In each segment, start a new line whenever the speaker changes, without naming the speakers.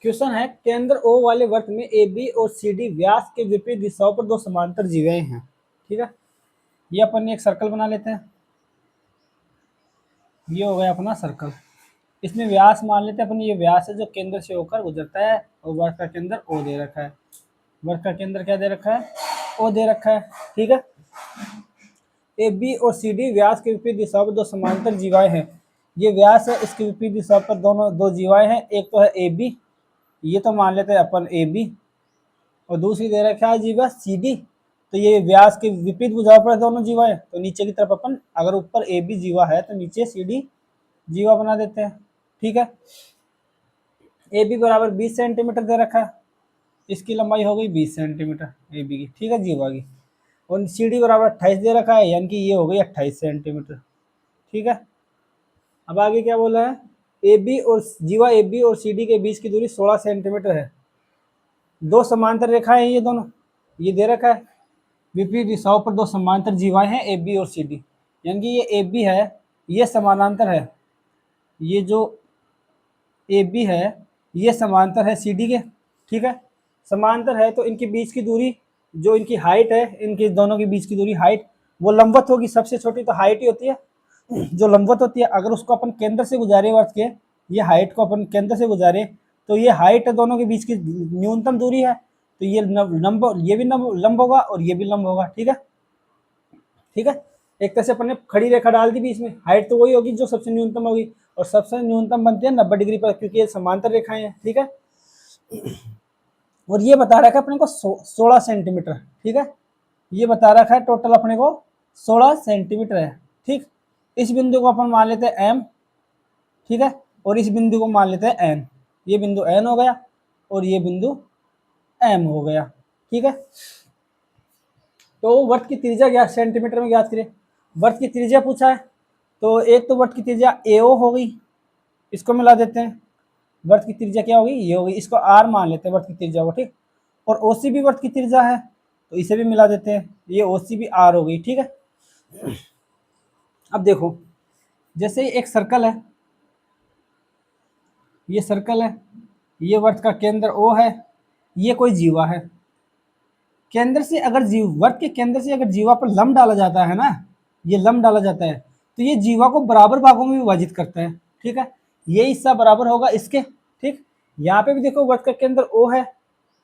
Question है, केंद्र ओ वाले वृत्त में ए बी और सी डी व्यास के विपरीत दिशाओं पर दो समांतर जीवाएं हैं। ठीक है, ये अपन ने एक सर्कल बना लेते हैं। ये हो गया अपना सर्कल। इसमें व्यास मान लेते हैं अपन, ये व्यास है जो केंद्र से होकर गुजरता है, और वृत्त का केंद्र ओ दे रखा है। वृत्त का केंद्र क्या दे रखा है? ओ दे रखा है। ठीक है, ए बी और सी डी व्यास के विपरीत दिशाओं पर दो समांतर जीवाएं हैं। ये व्यास है, इसके विपरीत दिशा पर दोनों दो जीवाएं हैं। एक तो है ए बी, ये तो मान लेते हैं अपन ए बी, और दूसरी दे रखा है जीवा सी डी। तो ये व्यास के विपरीत भुजाओं पर दोनों जीवा है, तो नीचे की तरफ अपन अगर ऊपर ए बी जीवा है तो नीचे सी डी जीवा बना देते हैं। ठीक है, ए बी बराबर 20 सेंटीमीटर दे रखा है, इसकी लंबाई हो गई 20 सेंटीमीटर ए बी की। ठीक है, जीवा की। और सी डी बराबर 28 दे रखा है, यानी कि ये हो गई 28 सेंटीमीटर। ठीक है, अब आगे क्या बोला है? ए बी और जीवा ए बी और सी डी के बीच की दूरी 16 सेंटीमीटर है। दो समांतर रेखाएं हैं ये दोनों, ये दे रखा है। विपरीत दिशाओं पर दो समांतर जीवाएं हैं ए बी और सी डी, यानी कि ये ए बी है, ये समानांतर है। ये जो ए बी है ये समांतर है सी डी के। ठीक है, समांतर है तो इनके बीच की दूरी, जो इनकी हाइट है, इनके दोनों के बीच की दूरी हाइट वो लंबवत होगी। सबसे छोटी तो हाइट ही होती है जो लंबवत होती है। अगर उसको अपन केंद्र से गुजारे वर्त के, ये हाइट को अपन केंद्र से गुजारे, तो ये हाइट दोनों के बीच की न्यूनतम दूरी है। तो ये लंब, ये भी लंब होगा और ये भी लंब होगा। ठीक है, ठीक है, एक तरह से अपन ने खड़ी रेखा डाल दी बीच में। हाइट तो वही होगी जो सबसे न्यूनतम होगी, और सबसे न्यूनतम बनती है 90 डिग्री पर, क्योंकि ये समांतर रेखाएं हैं। ठीक है, और ये बता रखा है अपने को 16 सेंटीमीटर। ठीक है, ये बता रखा है टोटल अपने को 16 सेंटीमीटर है। ठीक, इस बिंदु को अपन मान लेते हैं एम। ठीक है, और इस बिंदु को मान लेते हैं एन। ये बिंदु एन हो गया और ये बिंदु एम हो गया। ठीक है, तो वर्त की त्रिज्या क्या सेंटीमीटर में ज्ञात करें। वर्त की त्रिज्या पूछा है, तो एक तो वर्त की त्रिज्या एओ हो गई, इसको मिला देते हैं। वर्त की त्रिज्या क्या होगी? ये होगी, इसको आर मान लेते हैं वर्त की त्रिज्या को। ठीक, और ओसी भी वर्त की त्रिज्या है, तो इसे भी मिला देते हैं, ये ओसी भी आर हो गई। ठीक है, अब देखो, जैसे एक सर्कल है, ये सर्कल है, ये वर्त का केंद्र ओ है, ये कोई जीवा है। केंद्र से अगर वर्त के केंद्र से अगर जीवा पर लंब डाला जाता है ना, ये लंब डाला जाता है, तो ये जीवा को बराबर भागों में विभाजित करता है। ठीक है, ये हिस्सा बराबर होगा इसके। ठीक, यहाँ पे भी देखो वर्त का केंद्र ओ है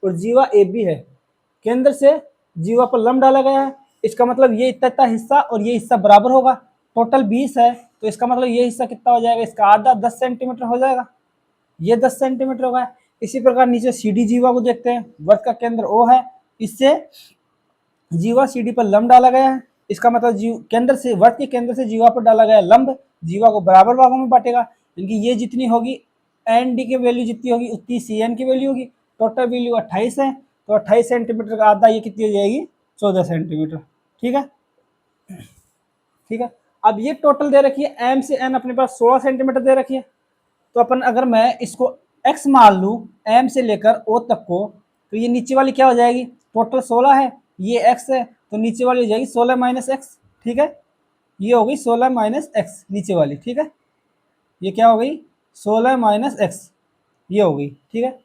और जीवा ए बी है, केंद्र से जीवा पर लंब डाला गया है, इसका मतलब ये इतना हिस्सा और ये हिस्सा बराबर होगा। टोटल 20 है, तो इसका मतलब ये हिस्सा कितना हो जाएगा? इसका आधा 10 सेंटीमीटर हो जाएगा, ये 10 सेंटीमीटर होगा। इसी प्रकार नीचे सी डी जीवा को देखते हैं, वर्त का केंद्र ओ है, इससे जीवा सी डी पर लंब डाला गया है, इसका मतलब जीव केंद्र से, वर्त के केंद्र से जीवा पर डाला गया लंब जीवा को बराबर भागों में बांटेगा, क्योंकि ये जितनी होगी एन डी की वैल्यू जितनी होगी उतनी सी एन की वैल्यू होगी। टोटल वैल्यू 28 है, तो 28 सेंटीमीटर का आधा ये कितनी हो जाएगी? 14 सेंटीमीटर। ठीक है, ठीक है, अब ये टोटल दे रखी है, एम से एन अपने पास 16 सेंटीमीटर दे रखी है। तो अपन अगर मैं इसको x मान लूँ, एम से लेकर ओ तक को, तो ये नीचे वाली क्या हो जाएगी? टोटल 16 है, ये x है, तो नीचे वाली हो जाएगी 16 माइनस एक्स। ठीक है, ये हो गई 16 माइनस एक्स नीचे वाली। ठीक है, ये क्या हो गई? 16 माइनस एक्स, ये हो गई। ठीक है,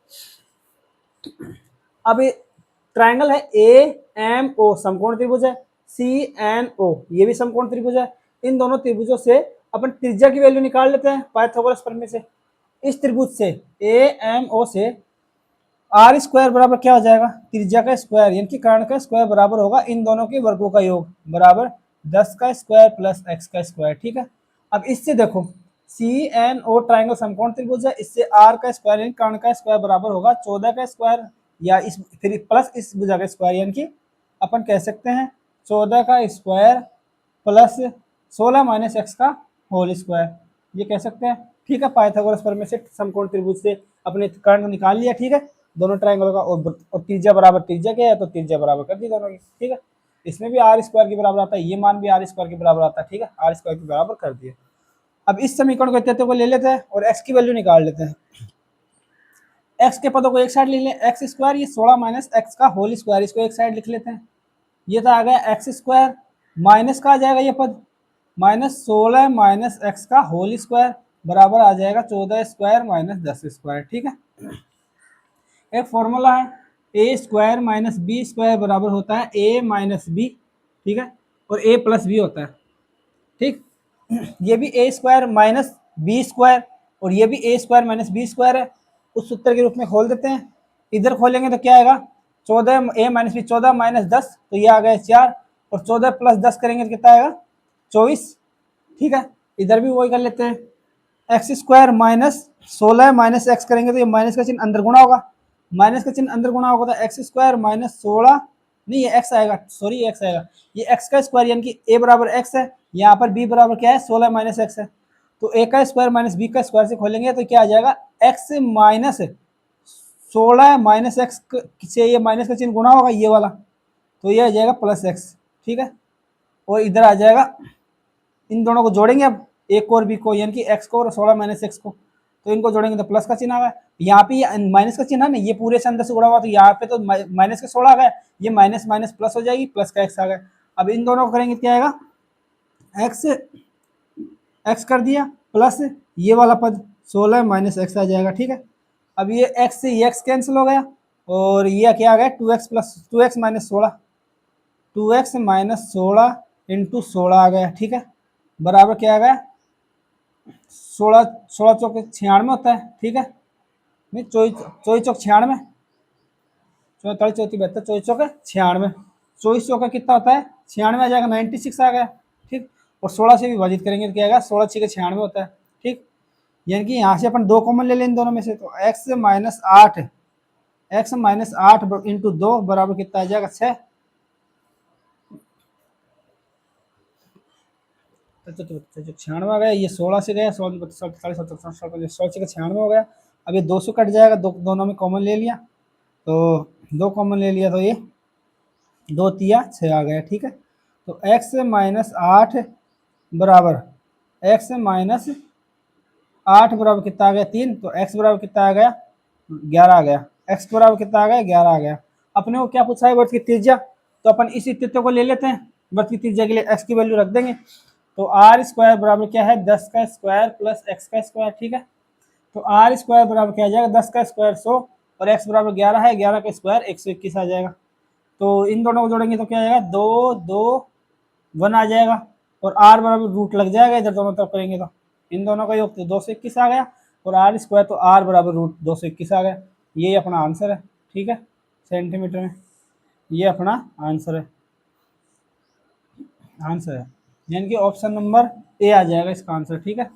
अब ट्राइंगल है ए एम ओ, समकोण त्रिभुज है। सी एन ओ, ये भी समकोण त्रिभुज है। इन दोनों त्रिभुजों से अपन त्रिज्या की वैल्यू निकाल लेते हैं पाइथागोरस प्रमेय से। इस त्रिभुज से ए एम ओ से आर स्क्वायर बराबर क्या हो जाएगा? त्रिज्या का स्क्वायर, यानी कि कर्ण का स्क्वायर बराबर होगा इन दोनों के वर्गों का योग, बराबर 10 का स्क्वायर प्लस एक्स का स्क्वायर। ठीक है, अब इससे देखो सी एन ओ ट्राइंगल समकोण त्रिभुज है, इससे आर का स्क्वायर यानी कर्ण का स्क्वायर बराबर होगा 14 का स्क्वायर, या इस फिर प्लस इस भुजा का स्क्वायर, यानी कि अपन कह सकते हैं 14 का स्क्वायर प्लस 16 माइनस एक्स का होल स्क्वायर, ये कह सकते हैं। ठीक है, पाइथागोरस प्रमेय से समकोण त्रिभुज से अपने कर्ण निकाल लिया। ठीक है, दोनों ट्राइंगल का, और त्रिज्या बराबर त्रिज्या क्या है, तो त्रिज्या बराबर कर दी दोनों की। ठीक है, इसमें भी आर स्क्वायर के बराबर आता है, ये मान भी आर स्क्वायर के बराबर आता है। ठीक है, आर स्क्वायर के बराबर कर दिया। अब इस समीकरण को तत्व को ले लेते हैं और एक्स की वैल्यू निकाल लेते हैं। एक्स के पदों को एक साइड लिख लें, एक्स स्क्वायर, ये 16 माइनस एक्स का होल स्क्वायर, इसको एक साइड लिख लेते हैं। ये तो आ गया एक्स स्क्वायर, माइनस का आ जाएगा ये पद, माइनस 16 माइनस एक्स का होल स्क्वायर बराबर आ जाएगा 14 स्क्वायर माइनस 10 स्क्वायर। ठीक है, एक फॉर्मूला है, ए स्क्वायर माइनस बी स्क्वायर बराबर होता है ए माइनस बी, ठीक है, और ए प्लस बी होता है, ठीक। ये भी ए स्क्वायर माइनस बी स्क्वायर और ये भी ए स्क्वायर माइनस बी स्क्वायर है, उस सूत्र के रूप में खोल देते हैं। इधर खोलेंगे तो क्या आएगा, 14 ए माइनस बी, 14 माइनस 10 तो ये आ गया 4, और 14 प्लस 10 करेंगे तो कितना आएगा 24, ठीक है। इधर भी वही कर लेते हैं, x square minus 16 minus x करेंगे तो ये माइनस का चिन्ह अंदर गुणा होगा, माइनस का चिन्ह अंदर गुणा होगा तो एक्स स्क्वायर माइनस 16, नहीं ये एक्स आएगा, सॉरी एक्स आएगा, ये एक्स का स्क्वायर यानी कि ए बराबर एक्स है, यहाँ पर बी बराबर क्या है 16 माइनस एक्स है, तो ए का स्क्वायर माइनस बी का स्क्वायर से खोलेंगे तो क्या आ जाएगा, एक्स माइनस 16 माइनस एक्स से ये माइनस का चिन्ह गुणा होगा ये वाला, तो ये आ जाएगा प्लस एक्स, ठीक है। और इधर आ जाएगा, इन दोनों को जोड़ेंगे अब, ए को और बी को, यानी कि एक्स को और 16 माइनस एक्स को, तो इनको जोड़ेंगे तो प्लस का चिन्ह आ गया, यहाँ पे माइनस का चिन्ह है ना, ये पूरे से अंदर से उड़ा हुआ, तो यहाँ पे तो माइनस का 16 आ गया, ये माइनस माइनस प्लस हो जाएगी, प्लस का एक्स आ गया। अब इन दोनों को करेंगे क्या आएगा, एक्स एक्स कर दिया प्लस ये वाला पद 16 माइनस एक्स आ जाएगा, ठीक है। अब ये एक्स से ये एक्स कैंसिल हो गया, और ये क्या आ गया 2x plus 2x minus 16, 2x minus 16 into 16 आ गया, ठीक है, बराबर क्या आ गया 16, 16 चौक 96 होता है, ठीक है, नहीं 24 चौक 96, 44 चौथी 72 24 चौक 96, 24 चौका कितना होता है 96 आ जाएगा, 96 आ गया, ठीक। और 16 से विभाजित करेंगे तो क्या आएगा 16 6 96 होता है, ठीक। यानी कि यहाँ से अपन 2 कॉमन ले लें इन दोनों में से, तो x minus 8, x minus 8 into 2 बराबर कितना आ जाएगा 6, तो 96 आ गया, ये 16 से गया 16 47 47 100 से 96 हो गया। अब ये 200 कट जाएगा, दोनों में कॉमन ले लिया, तो 2 कॉमन ले लिया तो ये 2 तिया 6 आ गया, ठीक है। तो x माइनस 8 बराबर, x माइनस 8 बराबर कितना आ गया 3, तो x बराबर कितना आ गया 11 आ गया, x बराबर कितना आ गया 11 आ गया। अपने को क्या पूछा है वृत्त की त्रिज्या, तो अपन इसी तथ्य को ले लेते हैं, वृत्त की त्रिज्या के लिए x की वैल्यू रख देंगे, तो आर स्क्वायर बराबर क्या है 10 का स्क्वायर प्लस एक्स का स्क्वायर, ठीक है। तो आर स्क्वायर बराबर क्या आ जाएगा 10 का स्क्वायर 100 और एक्स बराबर 11 है, 11 का स्क्वायर 121 आ जाएगा। तो इन दोनों को जोड़ेंगे तो क्या आ जाएगा 2 2 1 आ जाएगा, और आर बराबर रूट लग जाएगा इधर दोनों तरफ करेंगे तो, इन दोनों का योग तो 221 आ गया, और आर स्क्वायर तो आर बराबर रूट 221 आ गया, ये अपना आंसर है, ठीक है, सेंटीमीटर में, ये अपना आंसर है, यानी कि ऑप्शन नंबर ए आ जाएगा इसका आंसर, ठीक है।